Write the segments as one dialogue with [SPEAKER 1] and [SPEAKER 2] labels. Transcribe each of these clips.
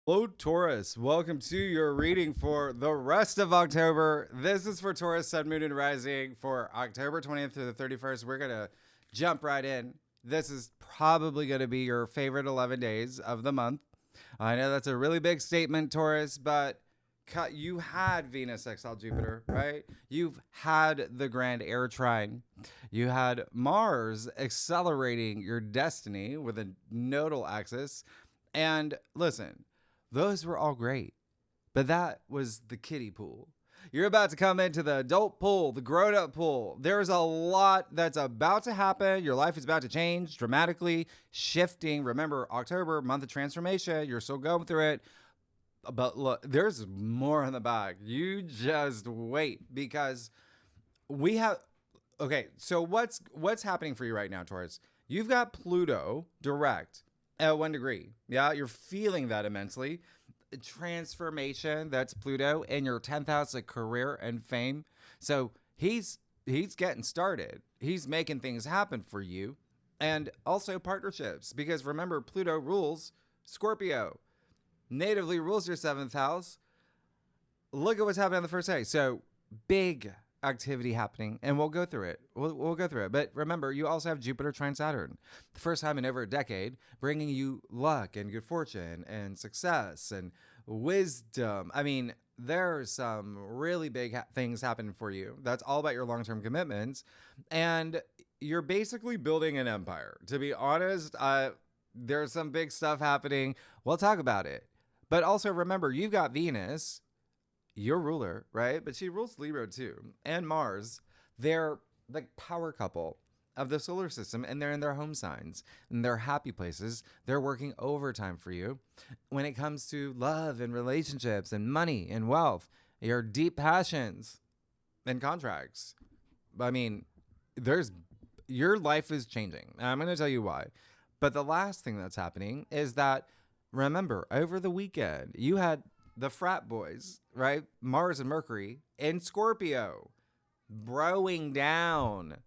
[SPEAKER 1] Hello, Taurus. Welcome to your reading for the rest of October. This is for Taurus, Sun, Moon, and Rising for October 20th through the 31st. We're going to jump right in. This is probably going to be your favorite 11 days of the month. I know that's a really big statement, Taurus, but you had Venus exile Jupiter, right? You've had the grand air trine. You had Mars accelerating your destiny with a nodal axis. And listen, those were all great, but that was the kiddie pool. You're about to come into the adult pool, the grown up pool. There's a lot that's about to happen. Your life is about to change dramatically, shifting. Remember, October, month of transformation. You're still going through it. But look, there's more in the bag. You just wait because we have. Okay, so what's happening for you right now, Taurus? You've got Pluto direct at 1 degree. Yeah, you're feeling that immensely. Transformation, that's Pluto in your 10th house of career and fame. So he's getting started. He's making things happen for you. And also partnerships, because remember, Pluto rules Scorpio, natively rules your 7th house. Look at what's happening on the first day. So big activity happening, and we'll go through it. We'll go through it. But remember, you also have Jupiter trine Saturn, the first time in over a decade, bringing you luck and good fortune and success and wisdom. I mean, there's some really big things happening for you. That's all about your long-term commitments, and you're basically building an empire. To be honest, there's some big stuff happening. We'll talk about it. But also remember, you've got Venus, your ruler, right? But she rules Libra too, and Mars. They're the power couple of the solar system, and they're in their home signs, and they're happy places. They're working overtime for you when it comes to love and relationships and money and wealth, your deep passions and contracts. I mean, your life is changing. I'm going to tell you why. But the last thing that's happening is that, remember, over the weekend, you had the frat boys, right? Mars and Mercury in Scorpio, broing down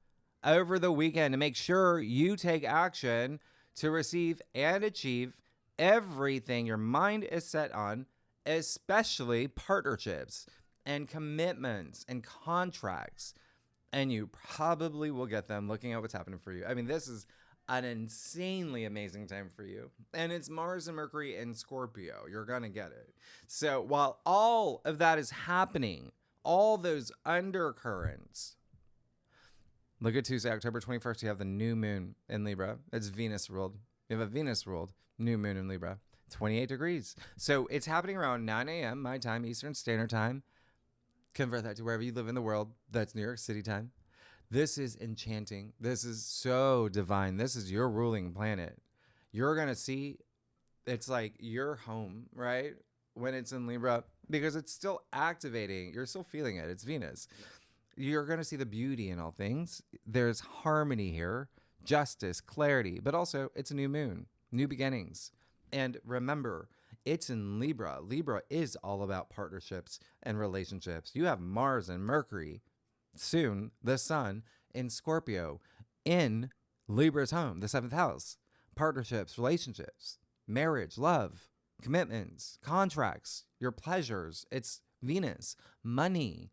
[SPEAKER 1] over the weekend to make sure you take action to receive and achieve everything your mind is set on, especially partnerships and commitments and contracts. And you probably will get them looking at what's happening for you. I mean, this is an insanely amazing time for you. And it's Mars and Mercury in Scorpio. You're going to get it. So while all of that is happening, all those undercurrents, look at Tuesday, October 21st, you have the new moon in Libra. It's Venus ruled. You have a Venus ruled new moon in Libra, 28 degrees. So it's happening around 9 a.m. my time, Eastern Standard Time. Convert that to wherever you live in the world. That's New York City time. This is enchanting. This is so divine. This is your ruling planet. You're going to see it's like your home, right? When it's in Libra, because it's still activating. You're still feeling it. It's Venus. You're going to see the beauty in all things. There's harmony here, justice, clarity, but also it's a new moon, new beginnings. And remember, it's in Libra. Libra is all about partnerships and relationships. You have Mars and Mercury, soon the sun in Scorpio, in Libra's home, the 7th house. Partnerships, relationships, marriage, love, commitments, contracts, your pleasures. It's Venus, money.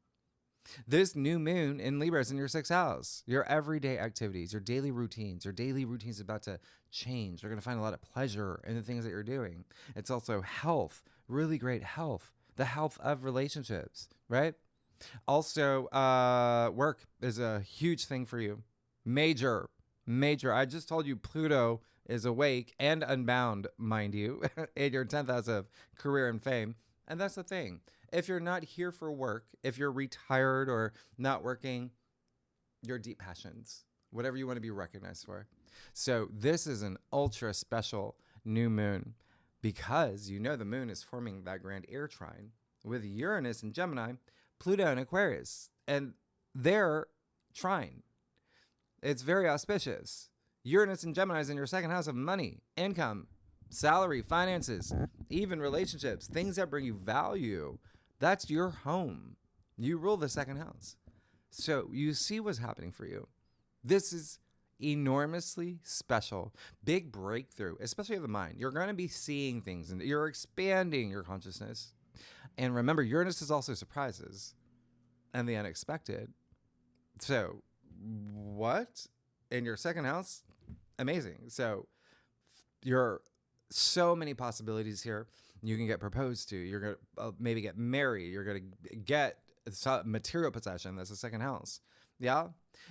[SPEAKER 1] This new moon in Libra is in your 6th house. Your everyday activities, your daily routines. Your daily routines are about to change. You're going to find a lot of pleasure in the things that you're doing. It's also health, really great health, the health of relationships, right? Also, work is a huge thing for you. Major. I just told you Pluto is awake and unbound, mind you, in your 10th house of career and fame. And that's the thing. If you're not here for work, if you're retired or not working, your deep passions, whatever you want to be recognized for. So this is an ultra special new moon because you know the moon is forming that grand air trine with Uranus and Gemini, Pluto and Aquarius, and they're trine. It's very auspicious. Uranus and Gemini is in your 2nd house of money, income, salary, finances, even relationships, things that bring you value. That's your home. You rule the 2nd house. So you see what's happening for you. This is enormously special, big breakthrough, especially of the mind. You're going to be seeing things and you're expanding your consciousness. And remember, Uranus is also surprises and the unexpected. So, what? In your second house? Amazing. So, you're so many possibilities here. You can get proposed to. You're going to maybe get married. You're going to get material possession. That's the second house. Yeah.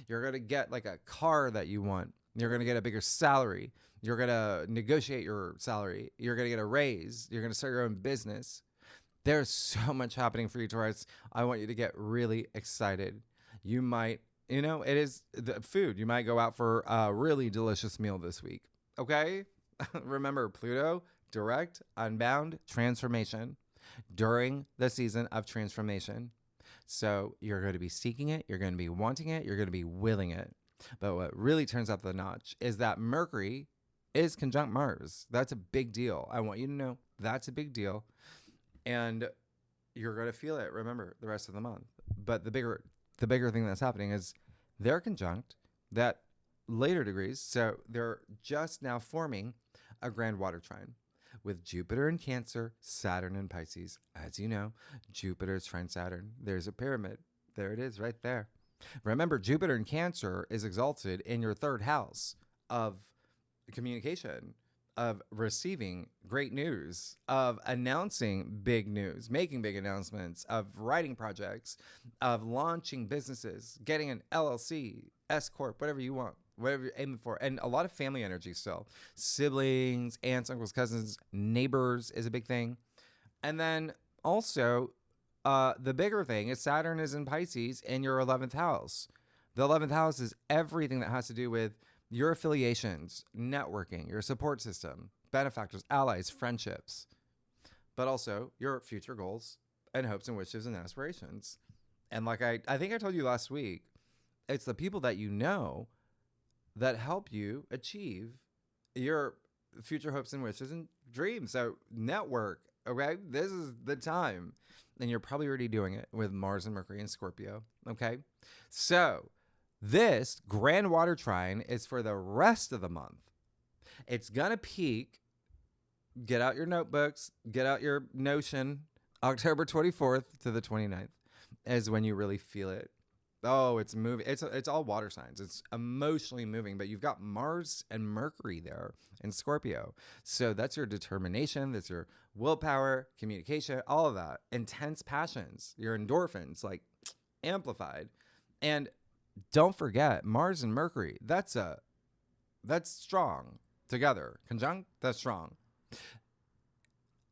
[SPEAKER 1] You're going to get like a car that you want. You're going to get a bigger salary. You're going to negotiate your salary. You're going to get a raise. You're going to start your own business. There's so much happening for you, Taurus. I want you to get really excited. You might, it is the food. You might go out for a really delicious meal this week. Okay. Remember, Pluto, direct, unbound, transformation during the season of transformation. So you're going to be seeking it. You're going to be wanting it. You're going to be willing it. But what really turns up the notch is that Mercury is conjunct Mars. That's a big deal. I want you to know that's a big deal. And you're going to feel it, remember, the rest of the month. But the bigger thing that's happening is they're conjunct that later degrees. So they're just now forming a grand water trine with Jupiter in Cancer, Saturn in Pisces. As you know, Jupiter is trine Saturn. There's a pyramid. There it is right there. Remember, Jupiter in Cancer is exalted in your third house of communication, of receiving great news, of announcing big news, making big announcements, of writing projects, of launching businesses, getting an LLC, S Corp, whatever you want. Whatever you're aiming for. And a lot of family energy still. Siblings, aunts, uncles, cousins, neighbors is a big thing. And then also, the bigger thing is Saturn is in Pisces in your 11th house. The 11th house is everything that has to do with your affiliations, networking, your support system, benefactors, allies, friendships, but also your future goals and hopes and wishes and aspirations. And like I think I told you last week, it's the people that you know that help you achieve your future hopes and wishes and dreams. So network, okay? This is the time. And you're probably already doing it with Mars and Mercury and Scorpio, okay? So this grand water trine is for the rest of the month. It's going to peak. Get out your notebooks. Get out your Notion. October 24th to the 29th is when you really feel it. Oh, it's moving. It's all water signs. It's emotionally moving, but you've got Mars and Mercury there in Scorpio. So that's your determination. That's your willpower, communication, all of that. Intense passions, your endorphins, like amplified. And don't forget, Mars and Mercury, that's strong together. Conjunct, that's strong.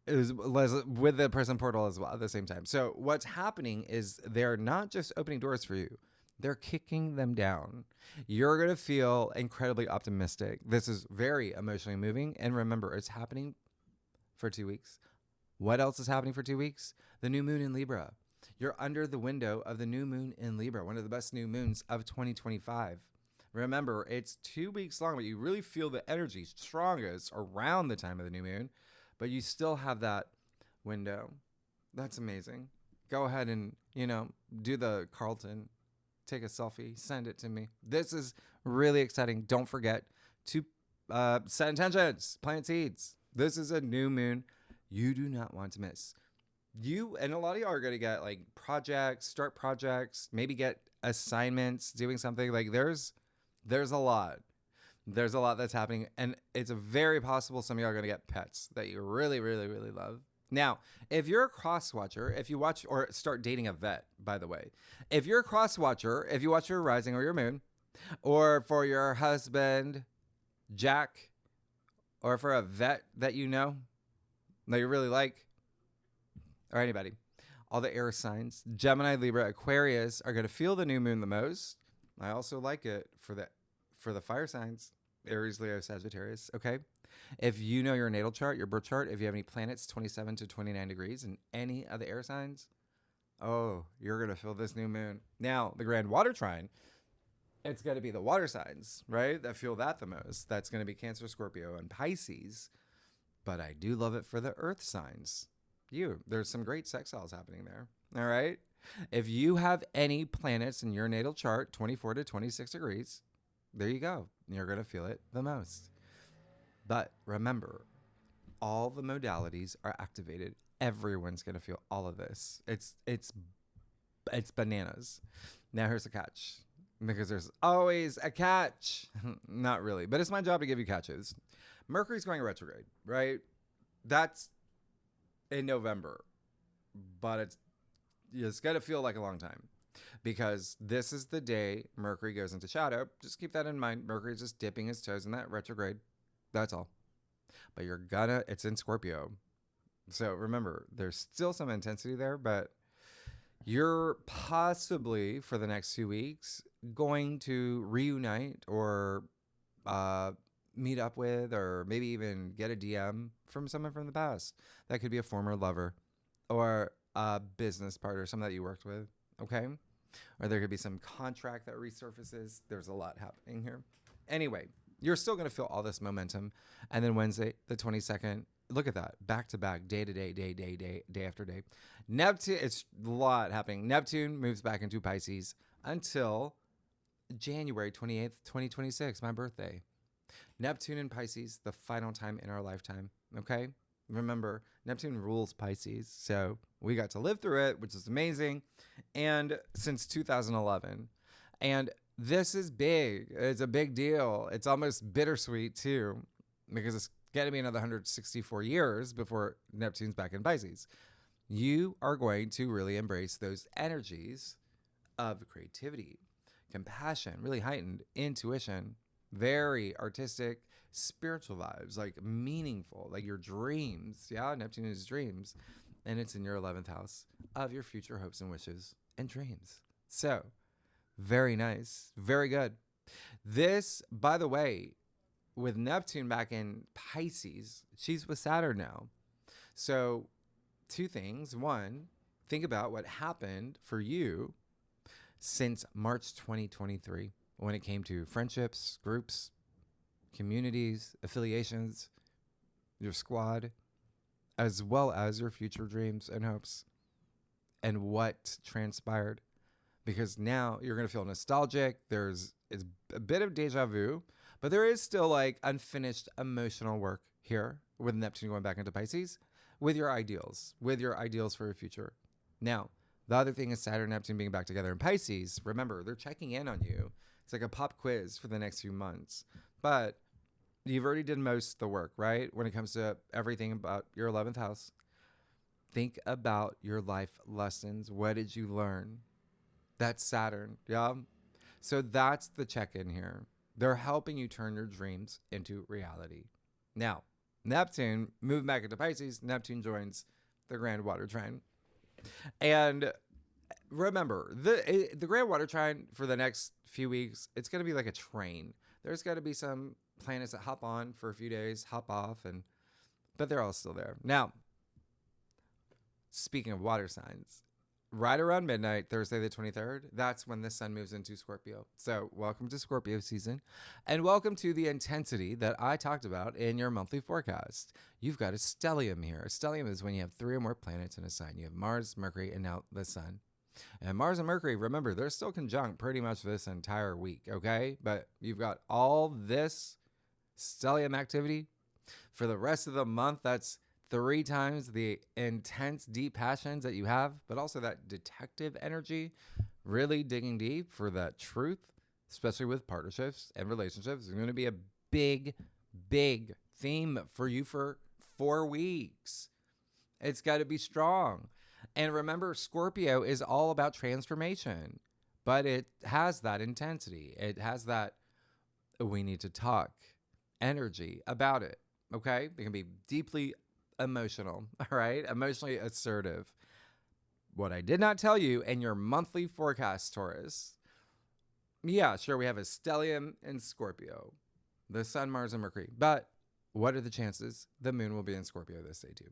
[SPEAKER 1] It was with the present portal as well at the same time. So what's happening is they're not just opening doors for you. They're kicking them down. You're going to feel incredibly optimistic. This is very emotionally moving. And remember, it's happening for 2 weeks. What else is happening for 2 weeks? The new moon in Libra. You're under the window of the new moon in Libra, one of the best new moons of 2025. Remember, it's 2 weeks long, but you really feel the energy strongest around the time of the new moon. But you still have that window. That's amazing. Go ahead and, do the Carlton. Take a selfie. Send it to me. This is really exciting. Don't forget to set intentions. Plant seeds. This is a new moon you do not want to miss. You and a lot of you are going to get like projects, start projects, maybe get assignments, doing something. Like there's a lot. There's a lot that's happening, and it's very possible some of you are going to get pets that you really, really, really love. Now, if you're a cross-watcher, if you watch or start dating a vet, by the way, if you're a cross-watcher, if you watch your rising or your moon, or for your husband, Jack, or for a vet that you know, that you really like, or anybody, all the air signs, Gemini, Libra, Aquarius are going to feel the new moon the most. I also like it for the fire signs. Aries, Leo, Sagittarius, okay? If you know your natal chart, your birth chart, if you have any planets 27 to 29 degrees in any of the air signs, oh, you're going to feel this new moon. Now, the grand water trine, it's going to be the water signs, right, that feel that the most. That's going to be Cancer, Scorpio, and Pisces. But I do love it for the earth signs. There's some great sextiles happening there, all right? If you have any planets in your natal chart, 24 to 26 degrees, there you go. You're going to feel it the most. But remember, all the modalities are activated. Everyone's going to feel all of this. It's bananas. Now here's a catch, because there's always a catch. Not really, but it's my job to give you catches. Mercury's going retrograde, right? That's in November, but it's going to feel like a long time, because this is the day Mercury goes into shadow. Just keep that in mind. Mercury's just dipping his toes in that retrograde. That's all. But it's in Scorpio. So remember, there's still some intensity there, but you're possibly, for the next 2 weeks, going to reunite or meet up with, or maybe even get a DM from someone from the past. That could be a former lover or a business partner, someone that you worked with, okay? Or there could be some contract that resurfaces. There's a lot happening here. Anyway, you're still going to feel all this momentum. And then Wednesday, the 22nd, look at that. Back to back, day to day, day after day. Neptune, it's a lot happening. Neptune moves back into Pisces until January 28th, 2026, my birthday. Neptune in Pisces, the final time in our lifetime, okay? Remember, Neptune rules Pisces, so we got to live through it, which is amazing, and since 2011. And this is big. It's a big deal. It's almost bittersweet, too, because it's going to be another 164 years before Neptune's back in Pisces. You are going to really embrace those energies of creativity, compassion, really heightened intuition, very artistic, spiritual vibes, like meaningful, like your dreams. Yeah, Neptune is dreams. And it's in your 11th house of your future hopes and wishes and dreams. So, very nice. Very good. This, by the way, with Neptune back in Pisces, she's with Saturn now. So, two things. One, think about what happened for you since March 2023 when it came to friendships, groups, communities, affiliations, your squad, as well as your future dreams and hopes, and what transpired. Because now you're going to feel nostalgic. It's a bit of deja vu, but there is still like unfinished emotional work here with Neptune going back into Pisces with your ideals for your future. Now, the other thing is Saturn and Neptune being back together in Pisces. Remember, they're checking in on you. It's like a pop quiz for the next few months. But you've already did most of the work, right? When it comes to everything about your 11th house. Think about your life lessons. What did you learn? That's Saturn, yeah? So that's the check-in here. They're helping you turn your dreams into reality. Now, Neptune moved back into Pisces. Neptune joins the Grand Water Trine. And remember, the Grand Water Trine for the next few weeks, it's going to be like a train. There's got to be some planets that hop on for a few days, hop off, but they're all still there. Now, speaking of water signs, right around midnight, Thursday the 23rd, that's when the sun moves into Scorpio. So welcome to Scorpio season, and welcome to the intensity that I talked about in your monthly forecast. You've got a stellium here. A stellium is when you have 3 or more planets in a sign. You have Mars, Mercury, and now the sun. And Mars and Mercury, remember, they're still conjunct pretty much this entire week, okay? But you've got all this stellium activity for the rest of the month. That's 3 times the intense, deep passions that you have, but also that detective energy, really digging deep for that truth, especially with partnerships and relationships. It's going to be a big, big theme for you for 4 weeks. It's got to be strong. And remember, Scorpio is all about transformation, but it has that intensity. It has that, we need to talk energy about it, okay? It can be deeply emotional, all right? Emotionally assertive. What I did not tell you in your monthly forecast, Taurus, yeah, sure, we have a stellium in Scorpio, the sun, Mars, and Mercury, but what are the chances the moon will be in Scorpio this day too?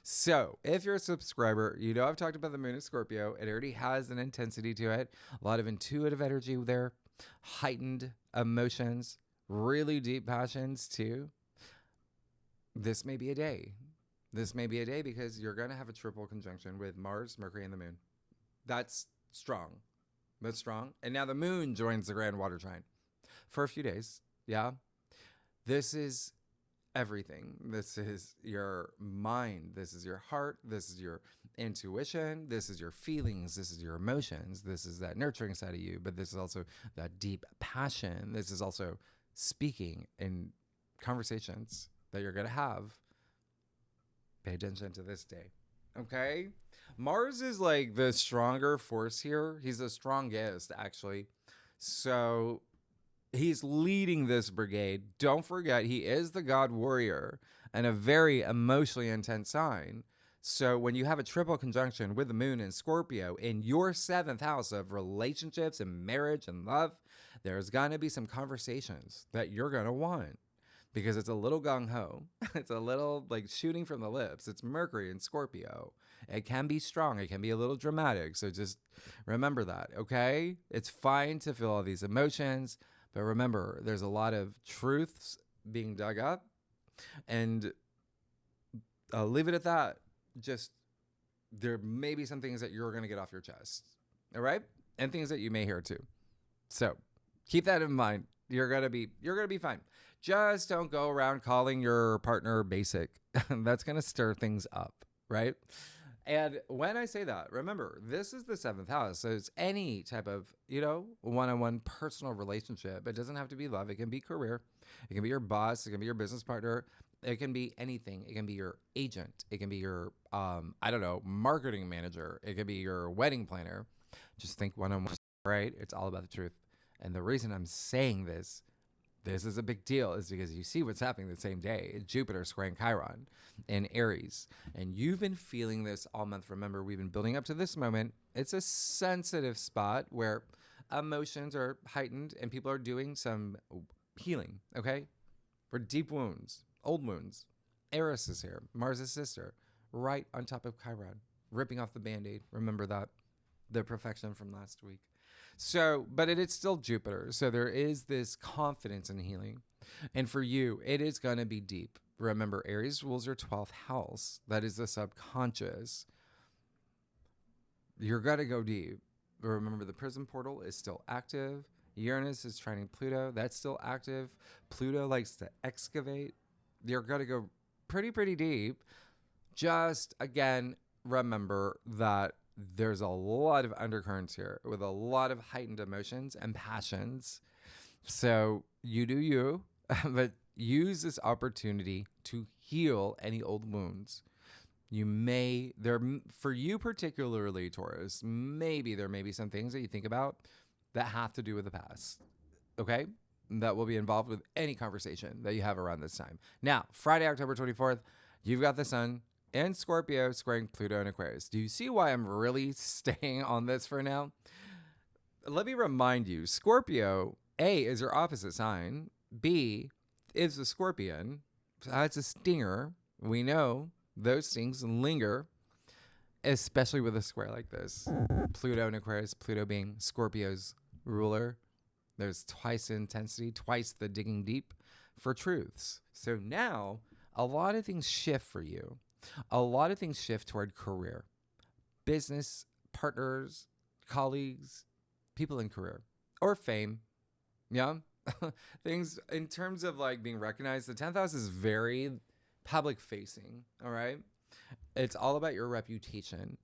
[SPEAKER 1] So if you're a subscriber, you know I've talked about the moon in Scorpio. It already has an intensity to it, a lot of intuitive energy there, heightened emotions, really deep passions too. This may be a day. This may be a day because you're going to have a triple conjunction with Mars, Mercury, and the moon. That's strong. That's strong. And now the moon joins the Grand Water Trine for a few days. Yeah. This is everything. This is your mind. This is your heart. This is your intuition. This is your feelings. This is your emotions. This is that nurturing side of you. But this is also that deep passion. This is also speaking in conversations that you're going to have. Pay attention to this day. Okay? Mars is like the stronger force here. He's the strongest, actually. So he's leading this brigade. Don't forget, he is the god warrior and a very emotionally intense sign. So when you have a triple conjunction with the moon in Scorpio in your 7th house of relationships and marriage and love, there's going to be some conversations that you're going to want because it's a little gung-ho. It's a little like shooting from the lips. It's Mercury in Scorpio. It can be strong. It can be a little dramatic. So just remember that, okay? It's fine to feel all these emotions. But remember, there's a lot of truths being dug up, and I'll leave it at that. Just there may be some things that you're going to get off your chest, all right? And things that you may hear too. So keep that in mind. You're gonna be fine. Just don't go around calling your partner basic. That's gonna stir things up, right? And when I say that, remember, this is the 7th house. So it's any type of, one-on-one personal relationship. It doesn't have to be love. It can be career. It can be your boss. It can be your business partner. It can be anything. It can be your agent. It can be your, marketing manager. It can be your wedding planner. Just think one-on-one, right? It's all about the truth. And the reason I'm saying this is a big deal, is because you see what's happening the same day. Jupiter squaring Chiron in Aries. And you've been feeling this all month. Remember, we've been building up to this moment. It's a sensitive spot where emotions are heightened and people are doing some healing, okay? For deep wounds, old wounds. Eris is here, Mars' sister, right on top of Chiron, ripping off the Band-Aid. Remember that, the perfection from last week. So, but it is still Jupiter. So there is this confidence in healing. And for you, it is going to be deep. Remember, Aries rules your 12th house. That is the subconscious. You're going to go deep. Remember, the prison portal is still active. Uranus is trining Pluto. That's still active. Pluto likes to excavate. You're going to go pretty deep. Just, again, remember that there's a lot of undercurrents here with a lot of heightened emotions and passions. So you do you, but use this opportunity to heal any old wounds. For you particularly, Taurus, maybe there may be some things that you think about that have to do with the past. Okay? That will be involved with any conversation that you have around this time. Now, Friday, October 24th, you've got the sun and Scorpio squaring Pluto and Aquarius. Do you see why I'm really staying on this for now? Let me remind you, Scorpio, A, is your opposite sign. B, is a scorpion. So that's a stinger. We know those things linger, especially with a square like this. Pluto and Aquarius, Pluto being Scorpio's ruler. There's twice the intensity, twice the digging deep for truths. So now a lot of things shift for you. A lot of things shift toward career, business, partners, colleagues, people in career, or fame. Yeah. Things in terms of like being recognized. The 10th house is very public facing. All right. It's all about your reputation.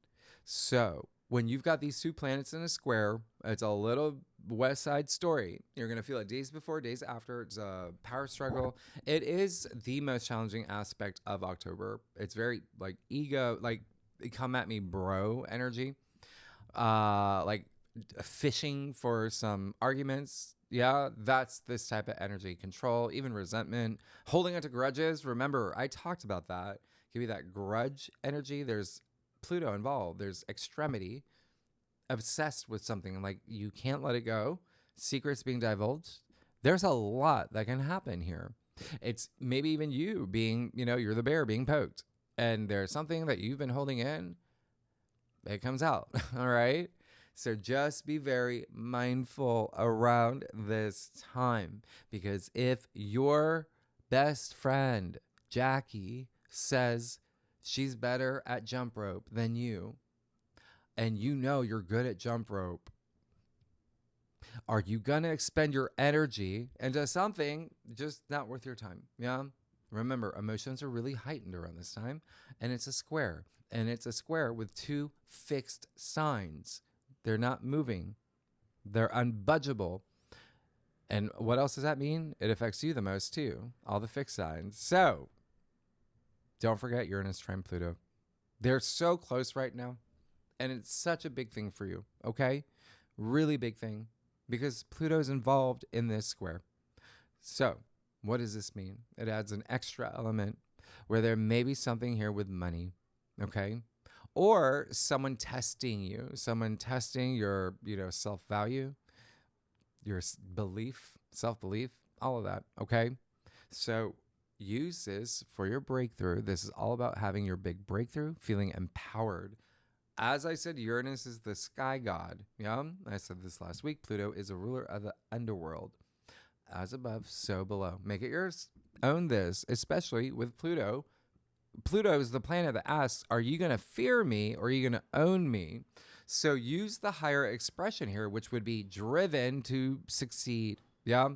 [SPEAKER 1] So when you've got these two planets in a square, it's a little West Side Story. You're going to feel it days before, days after. It's a power struggle. It is the most challenging aspect of October. It's very like ego, like come at me bro energy. Like fishing for some arguments. Yeah, that's this type of energy. Control, even resentment, holding onto grudges. Remember, I talked about that. Give you that grudge energy. There's Pluto involved. There's extremity. Obsessed with something, like you can't let it go, secrets being divulged. There's a lot that can happen here. It's maybe even you being, you're the bear being poked, and there's something that you've been holding in, it comes out. All right. So just be very mindful around this time, because if your best friend Jackie says she's better at jump rope than you, and you're good at jump rope, Are you going to expend your energy into something just not worth your time? Yeah. Remember, emotions are really heightened around this time, and it's a square. And it's a square with two fixed signs. They're not moving, they're unbudgeable. And what else does that mean? It affects you the most, too. All the fixed signs. So don't forget Uranus trine Pluto. They're so close right now. And it's such a big thing for you, okay? Really big thing, because Pluto's involved in this square. So what does this mean? It adds an extra element where there may be something here with money, okay? Or someone testing you, someone testing your, self-value, your belief, self-belief, all of that, okay? So use this for your breakthrough. This is all about having your big breakthrough, feeling empowered. As I said, Uranus is the sky god. Yeah, I said this last week. Pluto is a ruler of the underworld. As above, so below. Make it yours. Own this, especially with Pluto. Pluto is the planet that asks, are you going to fear me or are you going to own me? So use the higher expression here, which would be driven to succeed. Yeah,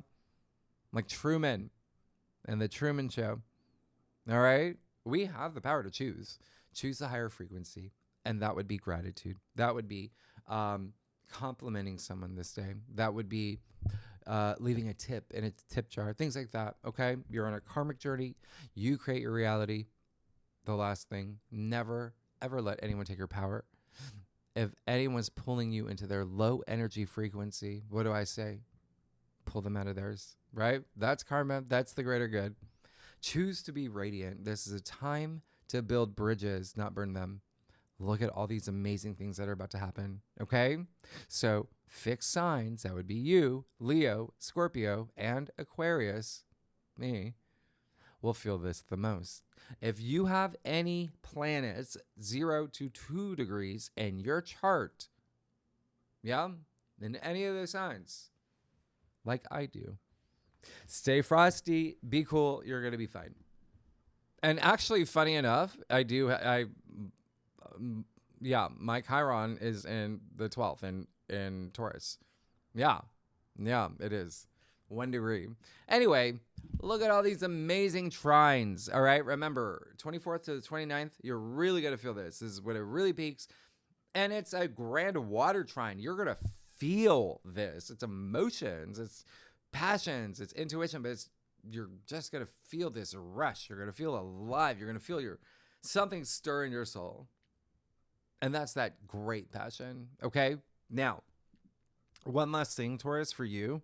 [SPEAKER 1] like Truman and the Truman Show. All right, we have the power to choose. Choose the higher frequency. And that would be gratitude. That would be complimenting someone this day. That would be leaving a tip in a tip jar, things like that, okay? You're on a karmic journey. You create your reality. The last thing, never, ever let anyone take your power. If anyone's pulling you into their low energy frequency, what do I say? Pull them out of theirs, right? That's karma. That's the greater good. Choose to be radiant. This is a time to build bridges, not burn them. Look at all these amazing things that are about to happen, okay? So fixed signs, that would be you, Leo, Scorpio, and Aquarius, me, will feel this the most. If you have any planets 0 to 2 degrees in your chart, yeah, in any of those signs, like I do, stay frosty, be cool, you're going to be fine. And actually, funny enough, my Chiron is in the 12th in Taurus. Yeah, it is 1 degree. Anyway, look at all these amazing trines. All right, remember, 24th to the 29th, you're really going to feel this. This is when it really peaks. And it's a grand water trine. You're going to feel this. It's emotions, it's passions, it's intuition, but you're just going to feel this rush. You're going to feel alive. You're going to feel something stir in your soul. And that's that great passion. Okay. Now, one last thing, Taurus, for you.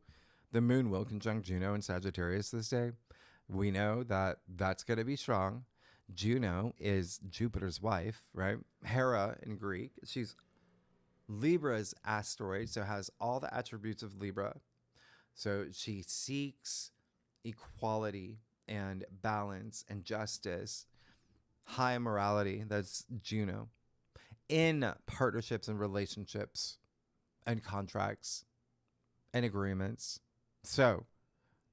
[SPEAKER 1] The moon will conjunct Juno in Sagittarius this day. We know that that's going to be strong. Juno is Jupiter's wife, right? Hera in Greek. She's Libra's asteroid, so has all the attributes of Libra. So she seeks equality and balance and justice, high morality. That's Juno. In partnerships and relationships and contracts and agreements. So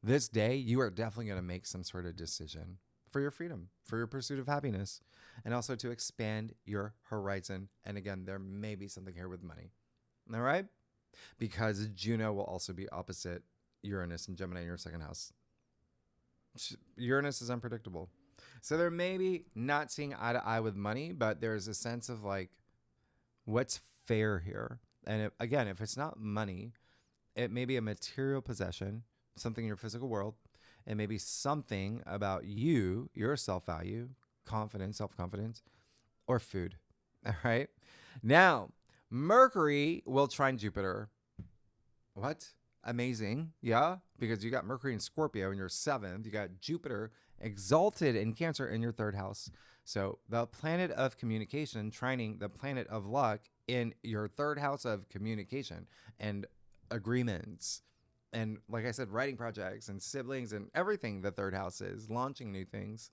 [SPEAKER 1] this day, you are definitely going to make some sort of decision for your freedom, for your pursuit of happiness, and also to expand your horizon. And again, there may be something here with money. All right? Because Juno will also be opposite Uranus and Gemini in your second house. Uranus is unpredictable. So there may be not seeing eye to eye with money, but there's a sense of like, what's fair here? And if it's not money, it may be a material possession, something in your physical world. It may be something about you, your self-value, confidence, self-confidence, or food. All right. Now, Mercury will trine Jupiter. What? Amazing. Yeah. Because you got Mercury in Scorpio in your 7th. You got Jupiter exalted in Cancer in your 3rd house. So the planet of communication trining the planet of luck in your 3rd house of communication and agreements. And like I said, writing projects and siblings and everything the 3rd house is, launching new things.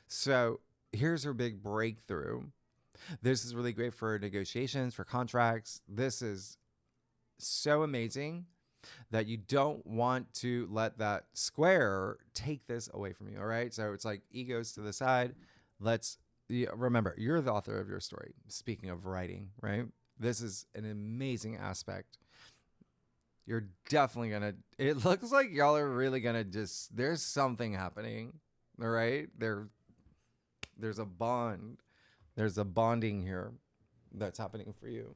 [SPEAKER 1] So here's her big breakthrough. This is really great for negotiations, for contracts. This is so amazing that you don't want to let that square take this away from you. All right. So it's like egos to the side. Remember, you're the author of your story. Speaking of writing, right? This is an amazing aspect. You're definitely gonna, it looks like y'all are really gonna just, there's something happening. All right. There's a bond. There's a bonding here that's happening for you.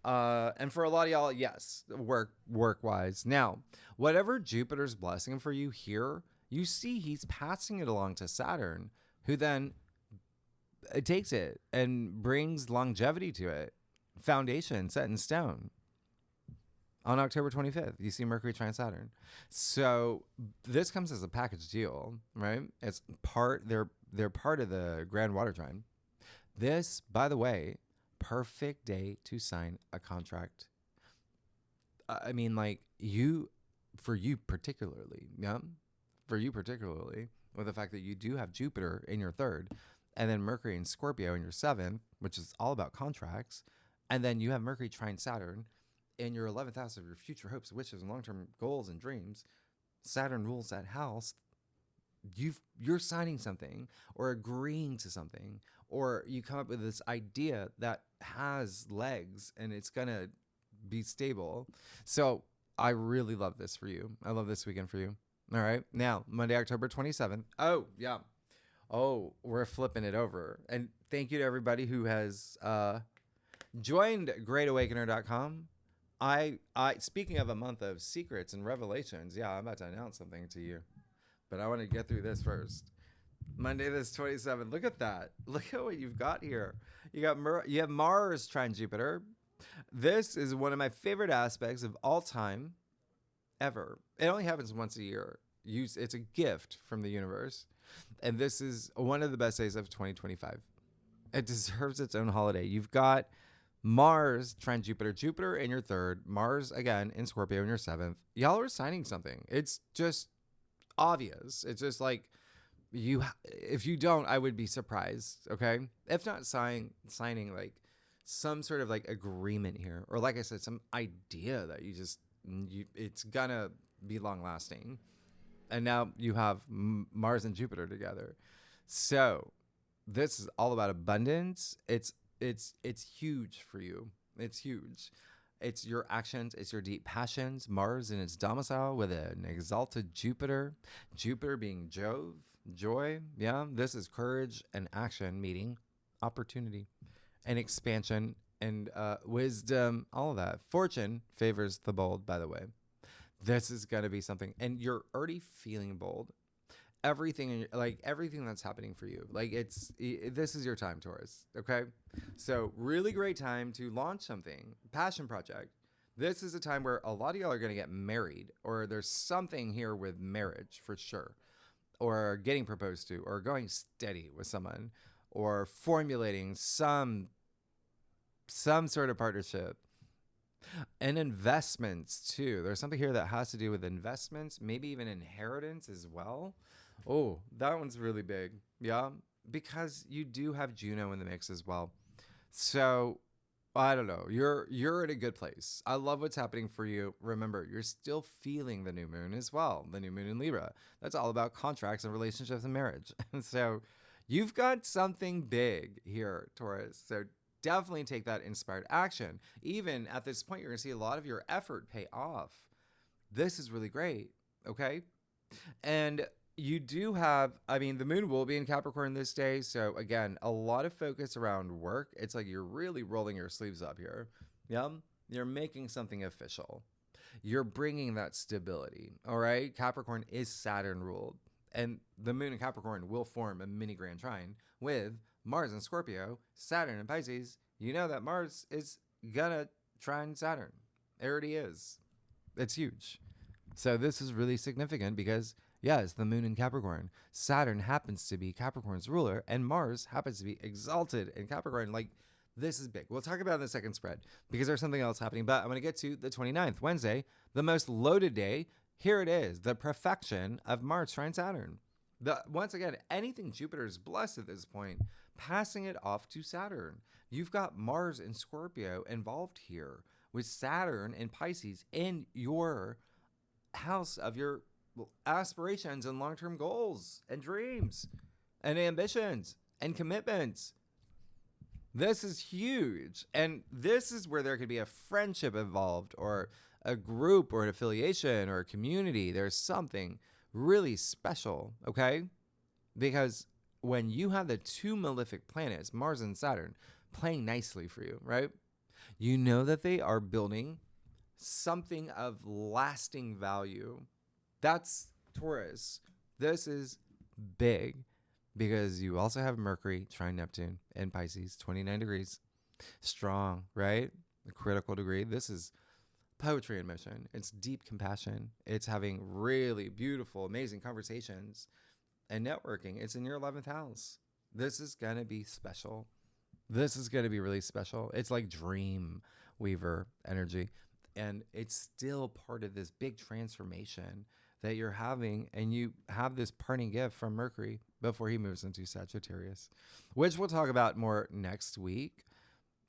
[SPEAKER 1] And for a lot of y'all, yes, work wise. Now, whatever Jupiter's blessing for you here, you see he's passing it along to Saturn, who then takes it and brings longevity to it. Foundation set in stone. On October 25th, you see Mercury trine Saturn. So this comes as a package deal, right? It's they're part of the Grand Water Trine. This, by the way, perfect day to sign a contract. I mean, like for you particularly, yeah? For you particularly, with the fact that you do have Jupiter in your third, and then Mercury and Scorpio in your seventh, which is all about contracts, and then you have Mercury trine Saturn in your 11th house of your future hopes, wishes, and long-term goals and dreams. Saturn rules that house. You're signing something or agreeing to something, or you come up with this idea that has legs and it's gonna be stable. So I really love this for you. I love this weekend for you. All right. Now, Monday, October 27th. Oh, yeah. Oh, we're flipping it over. And thank you to everybody who has joined greatawakener.com. I speaking of a month of secrets and revelations, yeah, I'm about to announce something to you. But I want to get through this first. Monday, this 27th. Look at that. Look at what you've got here. You have Mars trine Jupiter. This is one of my favorite aspects of all time ever. It only happens once a year. It's a gift from the universe. And this is one of the best days of 2025. It deserves its own holiday. You've got Mars trine Jupiter, Jupiter in your third, Mars again in Scorpio in your seventh. Y'all are signing something. It's just obvious. It's just like if you don't, I would be surprised. Okay. If not signing like some sort of like agreement here, or like I said, some idea that it's gonna be long lasting. And now you have Mars and Jupiter together. So this is all about abundance. It's huge for you. It's huge. It's your actions. It's your deep passions. Mars in its domicile with an exalted Jupiter. Jupiter being Jove, joy. Yeah, this is courage and action meeting opportunity and expansion and wisdom. All of that. Fortune favors the bold, by the way. This is going to be something. And you're already feeling bold. Everything that's happening for you, this is your time, Taurus. Okay, so really great time to launch something, passion project. This is a time where a lot of y'all are going to get married, or there's something here with marriage for sure, or getting proposed to, or going steady with someone, or formulating some sort of partnership. And investments too. There's something here that has to do with investments, maybe even inheritance as well. Oh, that one's really big. Yeah, because you do have Juno in the mix as well. So I don't know. You're in a good place. I love what's happening for you. Remember, you're still feeling the new moon as well. The new moon in Libra. That's all about contracts and relationships and marriage. And so you've got something big here, Taurus. So definitely take that inspired action. Even at this point, you're going to see a lot of your effort pay off. This is really great. Okay. And you do have, the moon will be in Capricorn this day. So again, a lot of focus around work. It's like you're really rolling your sleeves up here. Yeah. You're making something official. You're bringing that stability. All right. Capricorn is Saturn ruled, and the moon in Capricorn will form a mini grand trine with Mars and Scorpio, Saturn and Pisces. You know that Mars is gonna trine Saturn. It already is. It's huge. So this is really significant because, yeah, it's the moon in Capricorn. Saturn happens to be Capricorn's ruler, and Mars happens to be exalted in Capricorn. Like, this is big. We'll talk about it in the second spread because there's something else happening. But I'm going to get to the 29th, Wednesday, the most loaded day. Here it is, the perfection of Mars trine Saturn. Once again, anything Jupiter is blessed at this point, passing it off to Saturn. You've got Mars and Scorpio involved here with Saturn and Pisces in your house of your aspirations and long-term goals and dreams and ambitions and commitments. This is huge. And this is where there could be a friendship involved or a group or an affiliation or a community. There's something really special, okay? Because when you have the two malefic planets, Mars and Saturn, playing nicely for you, right? You know that they are building something of lasting value. That's Taurus. This is big because you also have Mercury, trine Neptune, and Pisces, 29 degrees. Strong, right? A critical degree. This is poetry in motion. It's deep compassion. It's having really beautiful, amazing conversations and networking. It's in your 11th house. This is going to be special. This is going to be really special. It's like dream weaver energy. And it's still part of this big transformation that you're having. And you have this parting gift from Mercury before he moves into Sagittarius, which we'll talk about more next week.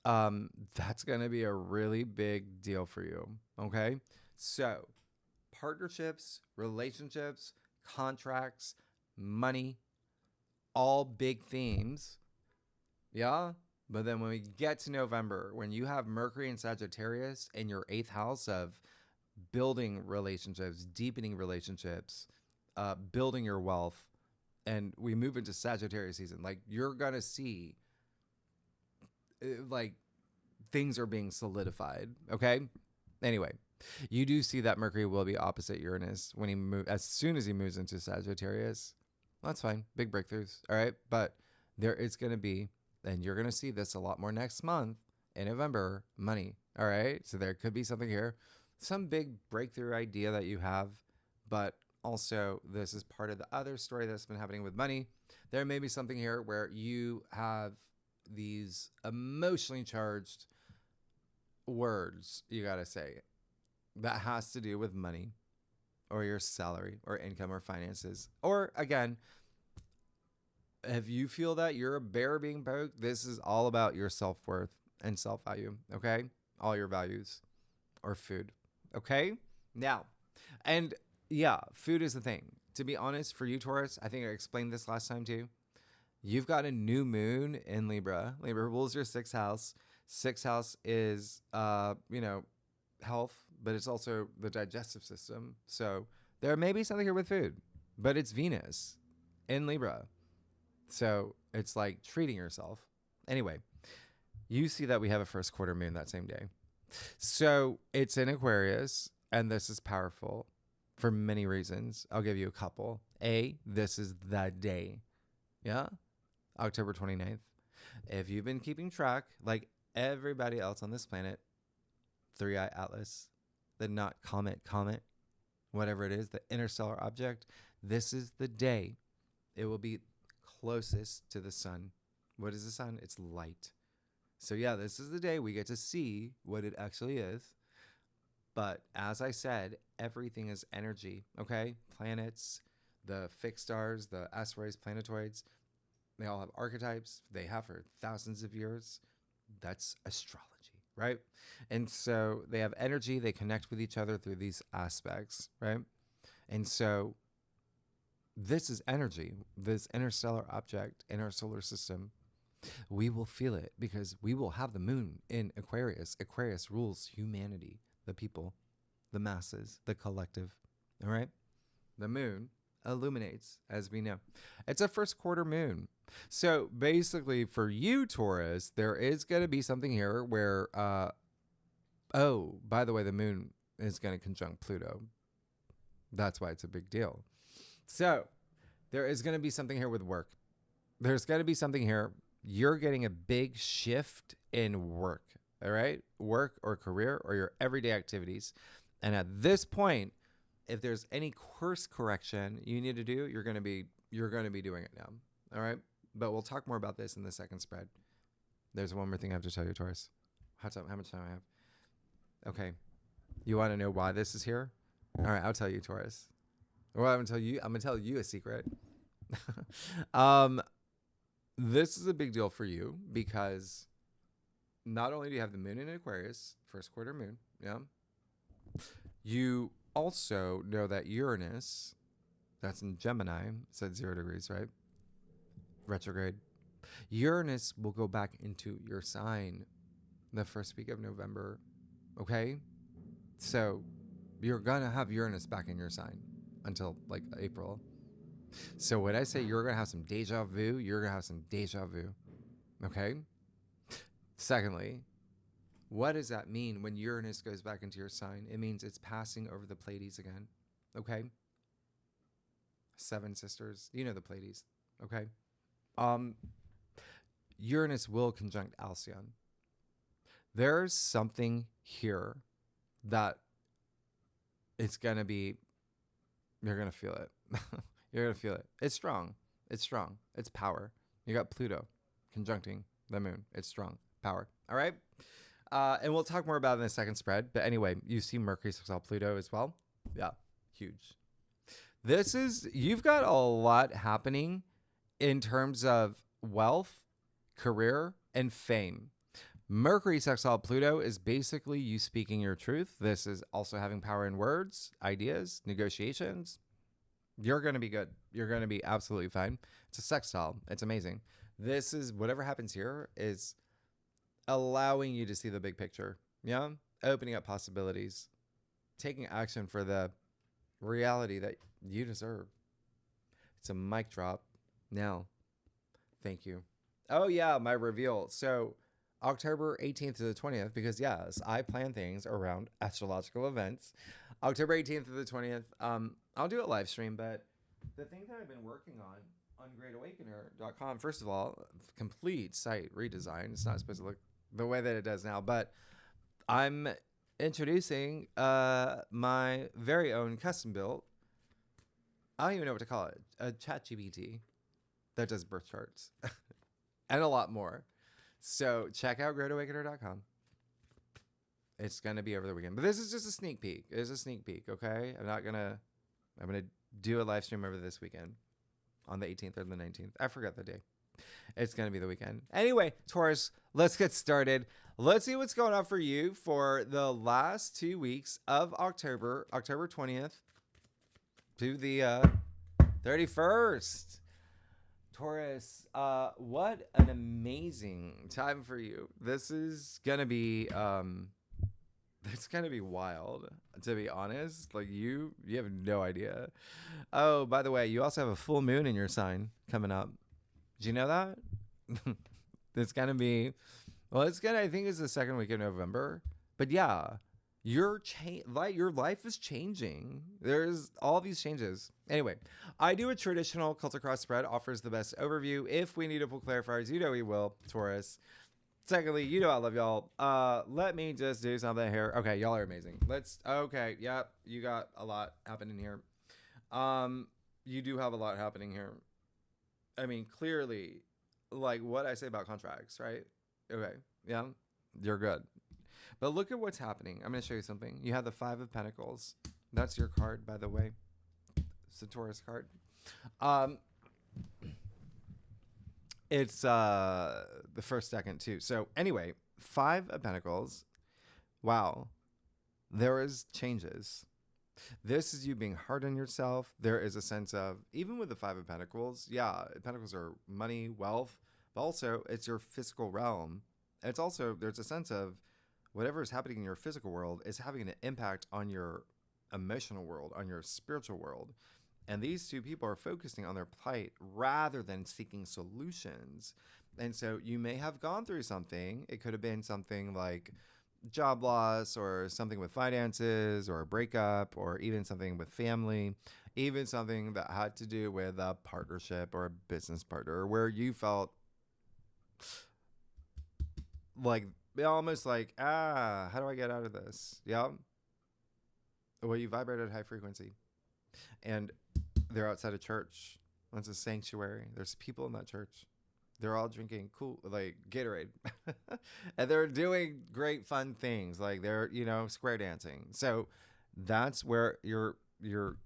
[SPEAKER 1] That's going to be a really big deal for you. Okay. So partnerships, relationships, contracts, money, all big themes. Yeah. But then when we get to November, when you have Mercury and Sagittarius in your 8th house of building relationships, deepening relationships, building your wealth, and we move into Sagittarius season, like you're going to see like things are being solidified. Okay. Anyway, you do see that Mercury will be opposite Uranus when he as soon as he moves into Sagittarius. That's fine. Big breakthroughs. All right. But there is going to be, and you're going to see this a lot more next month in November, money. All right. So there could be something here, some big breakthrough idea that you have, but also this is part of the other story that's been happening with money. There may be something here where you have these emotionally charged words you got to say that has to do with money or your salary or income or finances. Or again, if you feel that you're a bear being poked, this is all about your self-worth and self-value. Okay. All your values or food. Okay. Now, and yeah, food is the thing. To be honest, for you, Taurus, I think I explained this last time too. You've got a new moon in Libra. Libra rules your 6th house. 6th house is, health, but it's also the digestive system. So there may be something here with food, but it's Venus in Libra. So it's like treating yourself. Anyway, you see that we have a 1st quarter moon that same day. So it's in Aquarius, and this is powerful for many reasons. I'll give you a couple. This is the day. Yeah. October 29th. If you've been keeping track, like everybody else on this planet, 3-eye atlas, the not comet, whatever it is, the interstellar object, this is the day it will be closest to the sun. What is the sun? It's light. So yeah, this is the day we get to see what it actually is. But as I said, everything is energy, okay? Planets, the fixed stars, the asteroids, planetoids, they all have archetypes. They have for thousands of years. That's astrology, right? And so they have energy. They connect with each other through these aspects, right? And so this is energy, this interstellar object in our solar system. We will feel it because we will have the moon in Aquarius. Aquarius rules humanity, the people, the masses, the collective, all right? The moon illuminates, as we know. It's a 1st quarter moon. So basically for you, Taurus, there is going to be something here where, by the way, the moon is going to conjunct Pluto. That's why it's a big deal. So there is going to be something here with work. There's going to be something here. You're getting a big shift in work, all right? Work or career or your everyday activities. And at this point, if there's any course correction you need to do, you're going to be doing it now. All right. But we'll talk more about this in the second spread. There's one more thing I have to tell you, Taurus. How much time I have? Okay. You want to know why this is here? All right. I'll tell you, Taurus. Well, I'm going to tell you a secret. This is a big deal for you because not only do you have the moon in Aquarius, 1st quarter moon. Yeah. You also know that Uranus, that's in Gemini, it's at 0 degrees, right? Retrograde. Uranus will go back into your sign the 1st week of November. Okay? So you're going to have Uranus back in your sign until like April. So when I say you're going to have some deja vu, you're going to have some deja vu. Okay? Secondly, what does that mean when Uranus goes back into your sign? It means it's passing over the Pleiades again. Okay? Seven sisters. You know the Pleiades. Okay? Uranus will conjunct Alcyon. There's something here that it's going to be, you're going to feel it. You're going to feel it. It's strong. It's strong. It's power. You got Pluto conjuncting the moon. It's strong. Power. All right? And we'll talk more about it in the second spread. But anyway, you see Mercury sextile Pluto as well. Yeah. Huge. You've got a lot happening in terms of wealth, career, and fame. Mercury sextile Pluto is basically you speaking your truth. This is also having power in words, ideas, negotiations. You're going to be good. You're going to be absolutely fine. It's a sextile. It's amazing. This is whatever happens here is allowing you to see the big picture. Yeah. Opening up possibilities, taking action for the reality that you deserve. It's a mic drop. Now, thank you. Oh yeah. My reveal. So October 18th to the 20th, because yes, I plan things around astrological events. October 18th to the 20th. I'll do a live stream, but the thing that I've been working on greatawakener.com, first of all, complete site redesign. It's not supposed to look the way that it does now, but I'm introducing my very own custom built, I don't even know what to call it, a ChatGPT that does birth charts and a lot more. So check out greatawakener.com. It's going to be over the weekend. But this is just a sneak peek. It's a sneak peek, okay? I'm going to do a live stream over this weekend on the 18th or the 19th. I forgot the day. It's going to be the weekend. Anyway, Taurus, let's get started. Let's see what's going on for you for the last 2 weeks of October, October 20th to the 31st. Taurus, what an amazing time for you. This is going to be it's going to be wild, to be honest. Like you have no idea. Oh, by the way, you also have a full moon in your sign coming up. Did you know that? It's going to be, I think it's the second week of November. But yeah, your life is changing. There's all these changes. Anyway, I do a traditional Cultic Cross spread, offers the best overview. If we need to pull clarifiers, you know we will, Taurus. Secondly, you know I love y'all. Let me just do something here. Okay, y'all are amazing. Okay, yep, you got a lot happening here. You do have a lot happening here. I mean, clearly, like what I say about contracts, right? Okay, yeah, you're good. But look at what's happening. I'm going to show you something. You have the Five of Pentacles. That's your card, by the way. It's a Taurus card. It's the first second, too. So anyway, Five of Pentacles. Wow. There is changes. This is you being hard on yourself. There is a sense of, even with the Five of Pentacles, yeah, Pentacles are money, wealth, but also it's your physical realm. And it's also, there's a sense of whatever is happening in your physical world is having an impact on your emotional world, on your spiritual world. And these two people are focusing on their plight rather than seeking solutions. And so you may have gone through something. It could have been something like job loss or something with finances or a breakup or even something with family, even something that had to do with a partnership or a business partner where you felt like almost like, how do I get out of this? Yeah. Well, you vibrated high frequency and they're outside a church. It's a sanctuary. There's people in that church. They're all drinking cool, like Gatorade, and they're doing great fun things. Like they're, square dancing. So that's where your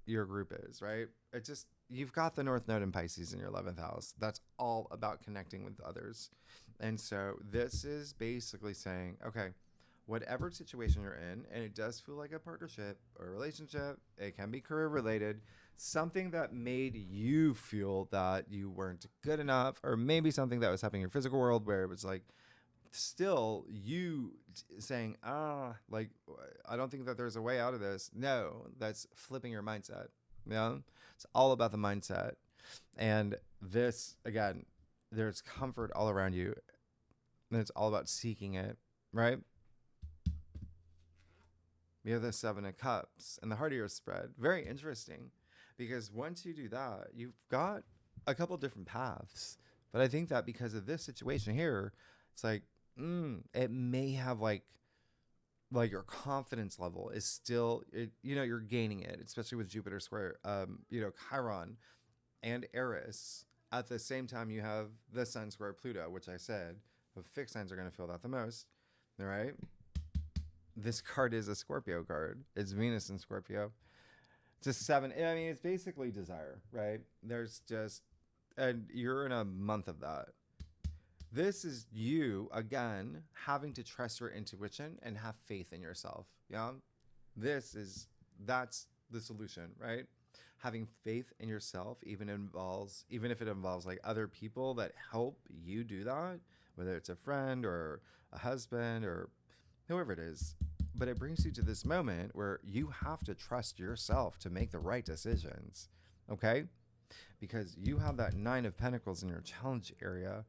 [SPEAKER 1] group is, right? It just, you've got the North Node in Pisces in your 11th house. That's all about connecting with others. And so this is basically saying, okay, whatever situation you're in, and it does feel like a partnership or a relationship, it can be career related, something that made you feel that you weren't good enough, or maybe something that was happening in your physical world where it was like still you saying, like, I don't think that there's a way out of this. No, that's flipping your mindset. Yeah. It's all about the mindset. And this, again, there's comfort all around you. And it's all about seeking it, right? We have the Seven of Cups and the Heart of your spread. Very interesting, because once you do that, you've got a couple different paths. But I think that because of this situation here, it's like, it may have like your confidence level is still, you're gaining it, especially with Jupiter square, Chiron and Eris. At the same time, you have the Sun square Pluto, which I said, the fixed signs are going to feel that the most. All right. This card is a Scorpio card. It's Venus in Scorpio. It's a 7. I mean, it's basically desire, right? There's just, and you're in a month of that. This is you, again, having to trust your intuition and have faith in yourself. Yeah. That's the solution, right? Having faith in yourself, even if it involves like other people that help you do that, whether it's a friend or a husband or whoever it is. But it brings you to this moment where you have to trust yourself to make the right decisions, okay? Because you have that 9 of Pentacles in your challenge area.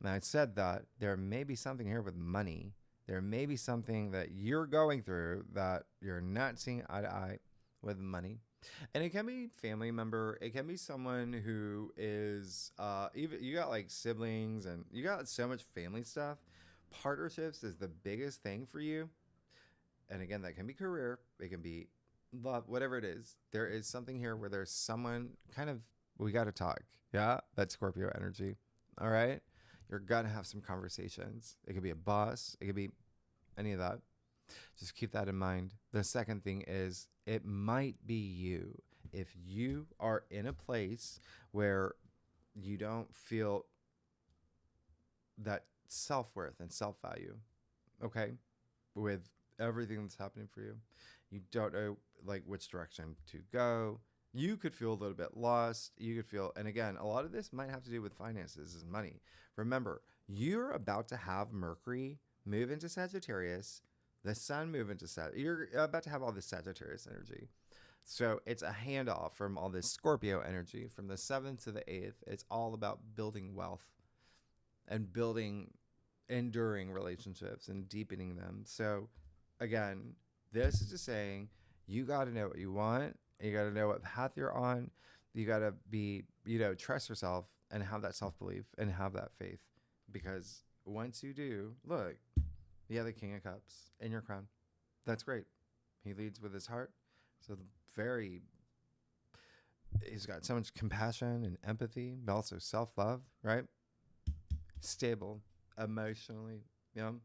[SPEAKER 1] And I said that there may be something here with money. There may be something that you're going through that you're not seeing eye to eye with money. And it can be family member. It can be someone who is, even you got like siblings and you got so much family stuff. Partnerships is the biggest thing for you. And again, that can be career. It can be love, whatever it is. There is something here where there's someone kind of, we got to talk. Yeah. That's Scorpio energy. All right. You're going to have some conversations. It could be a boss. It could be any of that. Just keep that in mind. The second thing is it might be you. If you are in a place where you don't feel that self-worth and self-value, okay, with everything that's happening for you, you don't know like which direction to go. You could feel a little bit lost. You could feel, and again, a lot of this might have to do with finances and money. Remember, you're about to have Mercury move into Sagittarius, the Sun move into Sagittarius. You're about to have all this Sagittarius energy. So it's a handoff from all this Scorpio energy from the 7th to the 8th. It's all about building wealth and building enduring relationships and deepening them. So again, this is just saying you got to know what you want. You got to know what path you're on. You got to be, trust yourself and have that self-belief and have that faith. Because once you do, look, you have the King of Cups in your crown. That's great. He leads with his heart. So he's got so much compassion and empathy, but also self-love, right? Stable emotionally. You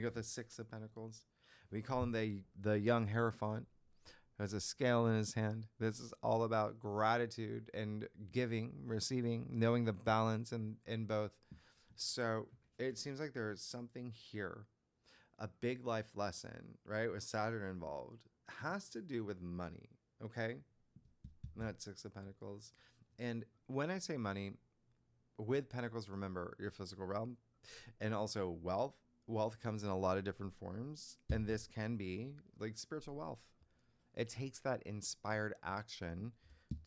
[SPEAKER 1] got the 6 of Pentacles. We call him the young Hierophant. Has a scale in his hand. This is all about gratitude and giving, receiving, knowing the balance in both. So it seems like there's something here, a big life lesson, right? With Saturn involved, has to do with money, okay? That's 6 of Pentacles. And when I say money, with Pentacles, remember your physical realm and also wealth. Wealth comes in a lot of different forms, and this can be like spiritual wealth. It takes that inspired action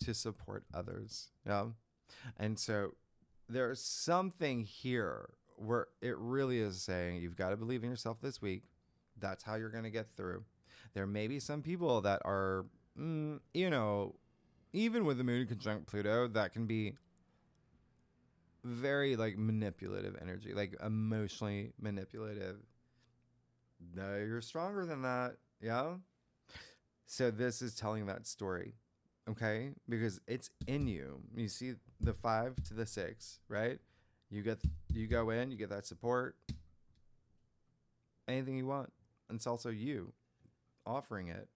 [SPEAKER 1] to support others. Yeah. And so there's something here where it really is saying you've got to believe in yourself this week. That's how you're going to get through. There may be some people that are, even with the moon conjunct Pluto, that can be very like manipulative energy, like emotionally manipulative. No, you're stronger than that. Yeah. So this is telling that story, okay? Because it's in you. You see the 5 to the 6, right? You go in, you get that support, anything you want. And it's also you offering it,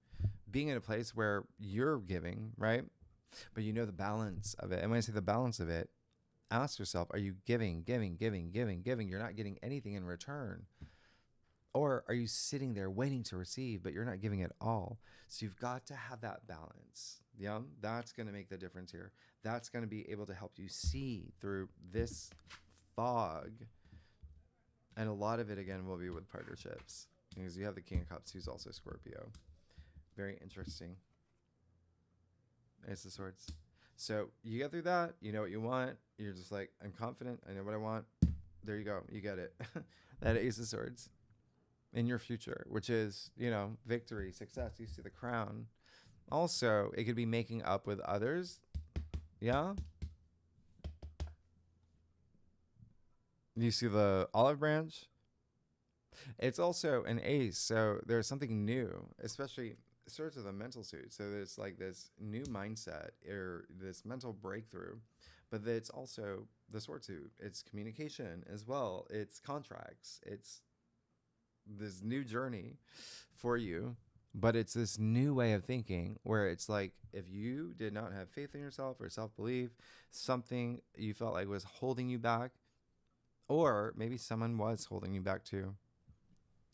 [SPEAKER 1] being in a place where you're giving, right? But you know the balance of it. And when I say the balance of it, ask yourself, are you giving? You're not getting anything in return. Or are you sitting there waiting to receive, but you're not giving it all? So you've got to have that balance. Yeah, that's going to make the difference here. That's going to be able to help you see through this fog And a lot of it, again, will be with partnerships. Because you have the King of Cups, who's also Scorpio. Very interesting. Ace of Swords. So you get through that. You know what you want. You're just like, I'm confident. I know what I want. There you go. You get it. That Ace of Swords in your future, which is, you know, victory, success. You see the crown. Also, it could be making up with others. Yeah. You see the olive branch. It's also an ace, so there's something new, especially it starts with a mental suit. So there's like this new mindset or this mental breakthrough, but it's also the sword suit. It's communication as well. It's contracts. It's this new journey for you, but it's this new way of thinking where it's like if you did not have faith in yourself or self-belief, something you felt like was holding you back, or maybe someone was holding you back too.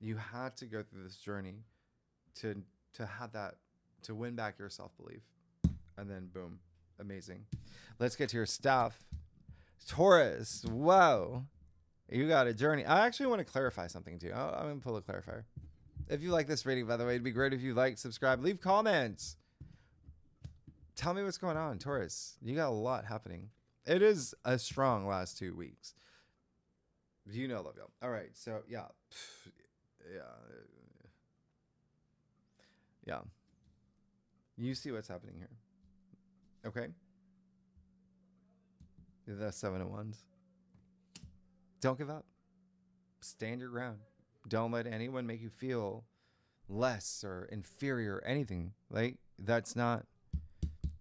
[SPEAKER 1] You had to go through this journey to have that, to win back your self-belief. And then boom, amazing. Let's get to your stuff. Taurus, whoa. You got a journey. I actually want to clarify something too. I'm going to pull a clarifier. If you like this reading, by the way, it'd be great if you like, subscribe, leave comments. Tell me what's going on, Taurus. You got a lot happening. It is a strong last 2 weeks. You know, love y'all. All right, so yeah. Yeah. You see what's happening here. Okay? The Seven of Wands. Don't give up. Stand your ground. Don't let anyone make you feel less or inferior or anything. Like, that's not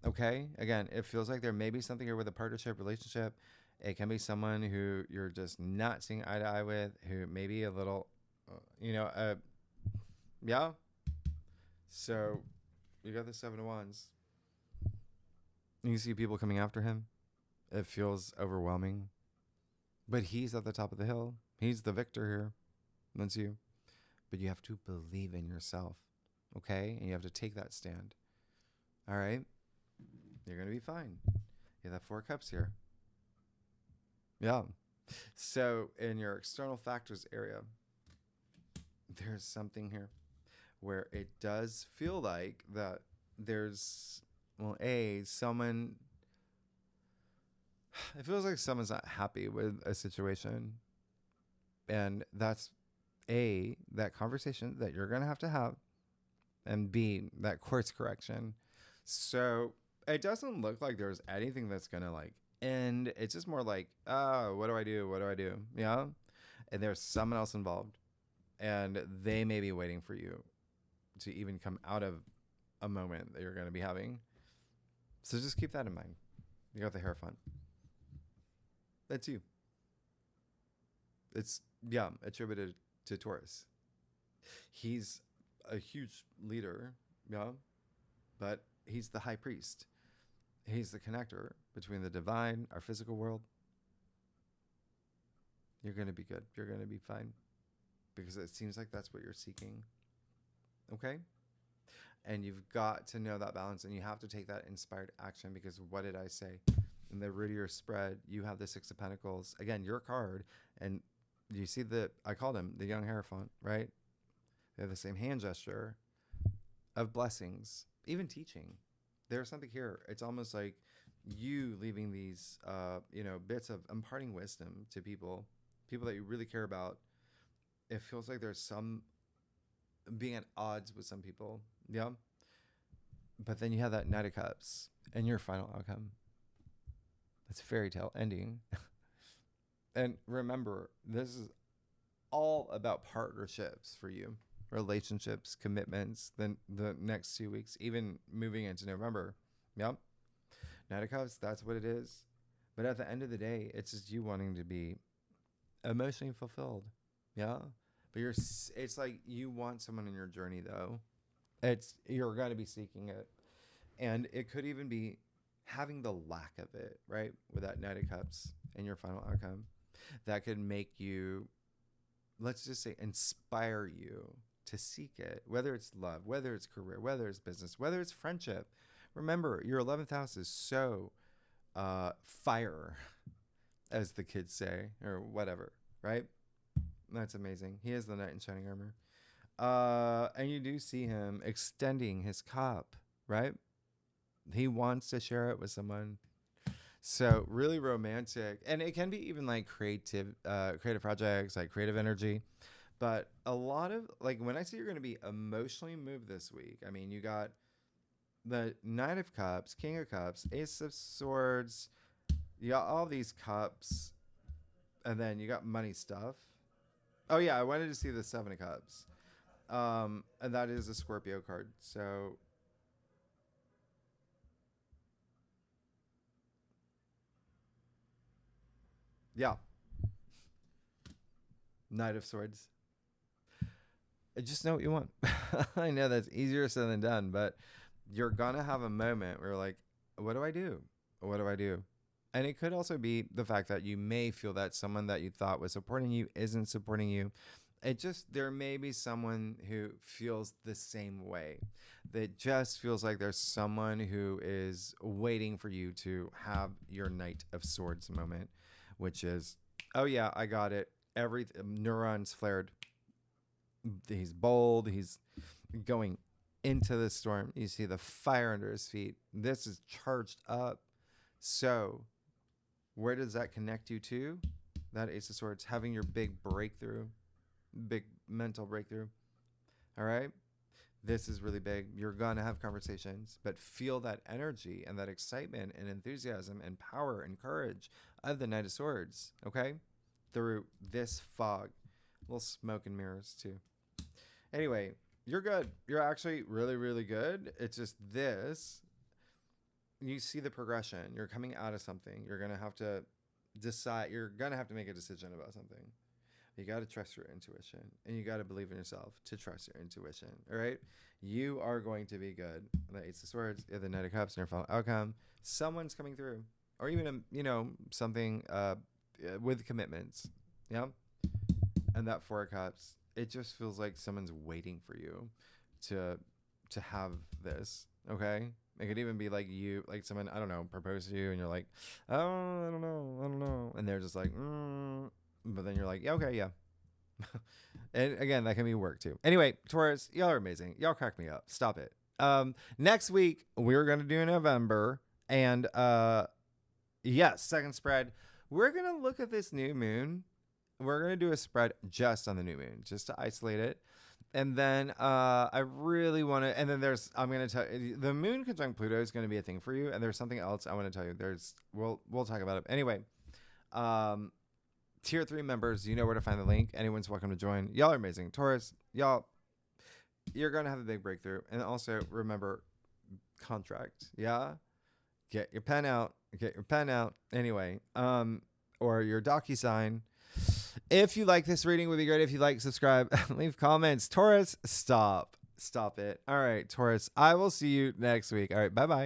[SPEAKER 1] okay. Again, it feels like there may be something here with a partnership, relationship. It can be someone who you're just not seeing eye to eye with, who may be a little, yeah. So you got the Seven of Wands. You see people coming after him. It feels overwhelming. But he's at the top of the hill. He's the victor here. That's you. But you have to believe in yourself. Okay? And you have to take that stand. All right? You're going to be fine. You have 4 cups here. Yeah. So in your external factors area, there's something here where it does feel like that there's, well, someone, it feels like someone's not happy with a situation. And that's that conversation that you're going to have, and B, that course correction. So it doesn't look like there's anything that's going to like end. It's just more like, what do I do? What do I do? Yeah. And there's someone else involved, and they may be waiting for you to even come out of a moment that you're going to be having. So just keep that in mind. You got the Hierophant. That's you. It's, yeah, attributed to Taurus. He's a huge leader, yeah, but he's the high priest. He's the connector between the divine, our physical world. You're going to be good. You're going to be fine, because it seems like that's what you're seeking. Okay? And you've got to know that balance, and you have to take that inspired action, because what did I say? In the root of your spread, you have the Six of Pentacles. Again, your card, and you see I called him the young Hierophant, right? They have the same hand gesture of blessings, even teaching. There's something here. It's almost like you leaving these, bits of imparting wisdom to people that you really care about. It feels like there's some being at odds with some people. Yeah. But then you have that Knight of Cups and your final outcome. It's fairy tale ending. And remember, this is all about partnerships for you. Relationships, commitments, then the next 2 weeks, even moving into November. Yep. Knight of Cups, that's what it is. But at the end of the day, it's just you wanting to be emotionally fulfilled. Yeah. But it's like you want someone in your journey, though. You're going to be seeking it. And it could even be having the lack of it, right? With that Knight of Cups and your final outcome. That could make you, let's just say, inspire you to seek it, whether it's love, whether it's career, whether it's business, whether it's friendship. Remember, your 11th house is so fire, as the kids say, or whatever, right? That's amazing. He is the knight in shining armor. And you do see him extending his cup, right? He wants to share it with someone. So really romantic. And it can be even like creative projects, like creative energy. But a lot of, like, when I say you're going to be emotionally moved this week, I mean, you got the Knight of Cups, King of Cups, Ace of Swords. You got all these cups. And then you got money stuff. Oh, yeah, I wanted to see the Seven of Cups. And that is a Scorpio card. So, yeah. Knight of Swords. Just know what you want. I know that's easier said than done, but you're going to have a moment where you're like, what do I do? What do I do? And it could also be the fact that you may feel that someone that you thought was supporting you isn't supporting you. There may be someone who feels the same way. That just feels like there's someone who is waiting for you to have your Knight of Swords moment, which is, oh yeah, I got it. Every neurons flared. He's bold. He's going into the storm. You see the fire under his feet. This is charged up. So where does that connect you to? That Ace of Swords, having your big breakthrough, big mental breakthrough. All right. This is really big. You're going to have conversations, but feel that energy and that excitement and enthusiasm and power and courage of the Knight of Swords. Okay. Through this fog, little smoke and mirrors too. Anyway, you're good. You're actually really, really good. It's just this. You see the progression. You're coming out of something. You're going to have to decide. You're going to have to make a decision about something. You got to trust your intuition. And you got to believe in yourself to trust your intuition. All right? You are going to be good. The Ace of Swords, the Knight of Cups, and your final outcome. Someone's coming through. Or even, something with commitments. Yeah? And that Four of Cups. It just feels like someone's waiting for you to have this. Okay? It could even be like you, like someone, I don't know, propose to you and you're like, oh, I don't know. And they're just like, but then you're like, yeah, okay, yeah. And again, that can be work too. Anyway, Taurus, y'all are amazing. Y'all crack me up. Stop it. Next week, we're going to do November. And yes, second spread. We're going to look at this new moon. We're going to do a spread just on the new moon, just to isolate it. And then I really want to, and then I'm going to tell you, the moon conjunct Pluto is going to be a thing for you. And there's something else I want to tell you. We'll talk about it. Anyway, tier 3 members, you know where to find the link. Anyone's welcome to join. Y'all are amazing. Taurus, you're going to have a big breakthrough. And also remember, contract. Yeah. Get your pen out. Anyway, or your DocuSign. If you like this reading, would be great if you like, subscribe, leave comments. Taurus, stop it. All right, Taurus, I will see you next week. All right, bye-bye.